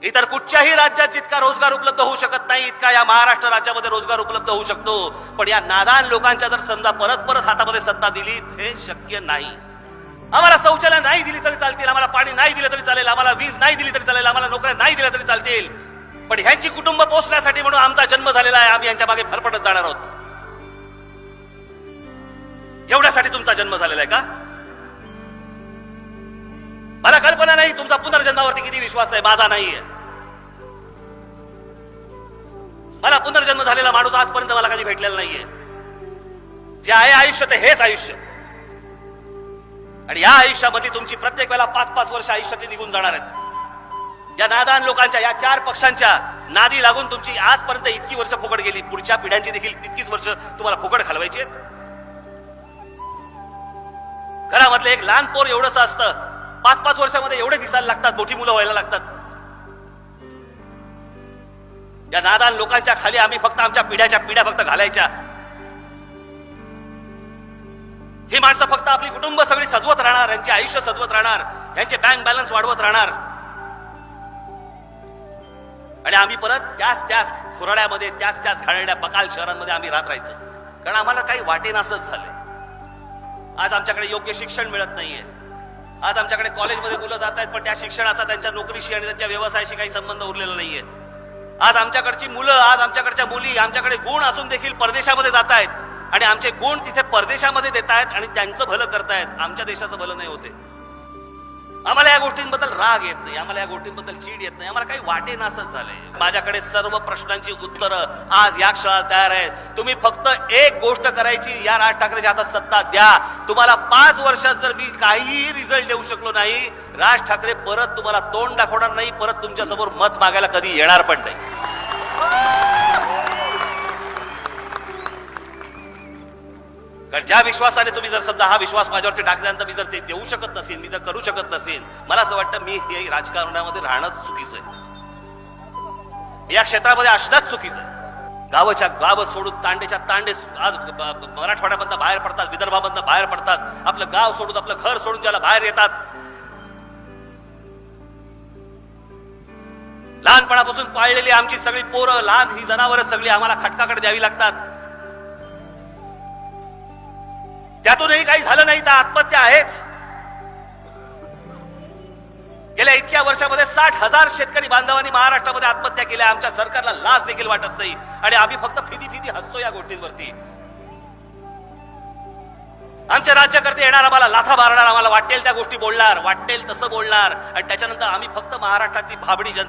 इतर कुठच्याही राज्यात जितका रोजगार उपलब्ध होऊ शकत नाही इतका या महाराष्ट्र राज्यामध्ये रोजगार उपलब्ध होऊ शकतो। पण या नादान लोकांच्या जर समजा परत परत हातामध्ये सत्ता दिली हे शक्य नाही। आम्हाला शौचालय नाही दिली तरी चालतील, आम्हाला पाणी नाही दिलं तरी चालेल, आम्हाला वीज नाही दिली तरी चालेल, आम्हाला नोकऱ्या नाही दिल्या तरी चालतील, पण ह्यांची कुटुंब पोसण्यासाठी म्हणून आमचा जन्म झालेला आहे, आम्ही यांच्या मागे फरफटत जाणार आहोत। एवढ्यासाठी तुमचा जन्म झालेला आहे का? मला कल्पना नाही तुमचा पुनर्जन्मावरती किती विश्वास आहे, माझा नाहीये। मला पुनर्जन्म झालेला माणूस आजपर्यंत मला कधी भेटलेला नाहीये। जे आहे आयुष्य ते हेच आयुष्य, आणि या आयुष्यामध्ये तुमची प्रत्येक वेळेला 5-5 वर्ष आयुष्यातली निघून जाणार आहेत। या नादान लोकांच्या या 4 पक्षांच्या नादी लागून तुमची आजपर्यंत इतकी वर्ष फुकट गेली, पुढच्या पिढ्यांची देखील तितकीच वर्ष तुम्हाला फुकट घालवायची आहेत। घरामधले एक लहान पोर एवढंच असतं, 5-5 वर्षामध्ये एवढे दिसायला लागतात, मोठी मुलं व्हायला लागतात। या नादान लोकांच्या खाली आम्ही फक्त आमच्या पिढ्या फक्त घालायच्या। ही माणसं फक्त आपली कुटुंब सगळी सजवत राहणार, यांचे आयुष्य सजवत राहणार, यांचे बँक बॅलन्स वाढवत राहणार, आणि आम्ही परत त्याच खुराड्यामध्ये त्याच घाणेरड्या बकाल शहरांमध्ये आम्ही राहत राहायचं, कारण आम्हाला काही वाटेनासच झालंय। आज आमच्याकडे योग्य शिक्षण मिळत नाहीये, आज आमच्याकडे कॉलेजमध्ये मुलं जात आहेत पण त्या शिक्षणाचा त्यांच्या नोकरीशी आणि त्यांच्या व्यवसायाशी काही संबंध उरलेला नाहीये। आज आमच्याकडची मुलं, आज आमच्याकडच्या मुली आमच्याकडे गुण असून देखील परदेशामध्ये जात आहेत, आणि आमचे गुण तिथे परदेशामध्ये देत आहेत आणि त्यांचं भलं करतायत, आमच्या देशाचं भलं नाही होते। आम्हाला या गोष्टींबद्दल राग येत नाही, आम्हाला या गोष्टींबद्दल चीड येत नाही, आम्हाला काही वाटेनासच झालंय। माझ्याकडे सर्व प्रश्नांची उत्तरं आज या क्षणाला तयार आहेत। तुम्ही फक्त एक गोष्ट करायची, या राज ठाकरेच्या हातात सत्ता द्या। तुम्हाला 5 वर्षात जर मी काहीही रिझल्ट देऊ शकलो नाही, राज ठाकरे परत तुम्हाला तोंड दाखवणार नाही, परत तुमच्या समोर मत मागायला कधी येणार पण नाही। कारण ज्या विश्वासाने तुम्ही जर समजा हा विश्वास माझ्यावरती टाकल्यानंतर मी जर ते देऊ शकत नसेल, मी जर करू शकत नसेल, मला असं वाटतं मी हे राजकारणामध्ये राहणंच चुकीचं आहे, या क्षेत्रामध्ये असणंच चुकीचं आहे। गाव सोडून तांडेच्या तांडे आज मराठवाड्यामधनं बाहेर पडतात, विदर्भामधनं बाहेर पडतात, आपलं गाव सोडून आपलं घर सोडून ज्याला बाहेर येतात। लहानपणापासून पाळलेली आमची सगळी पोरं, लहान ही जनावरं सगळी आम्हाला खटकाकडे द्यावी लागतात। त्यातूनही काही झालं नाही तर आत्महत्या आहेच। गेल्या इतक्या वर्षामध्ये 60,000 शेतकरी बांधवांनी महाराष्ट्रामध्ये आत्महत्या केल्या। आमच्या सरकारला लाज देखील वाटत नाही, आणि आम्ही फक्त फिदी हसतो या गोष्टींवरती। आमचे राज्यकर्ते येणार, आम्हाला लाथा मारणार, आम्हाला वाटेल त्या गोष्टी बोलणार, वाटेल तसं बोलणार, आणि त्याच्यानंतर आम्ही फक्त महाराष्ट्रातली भाबडी जनता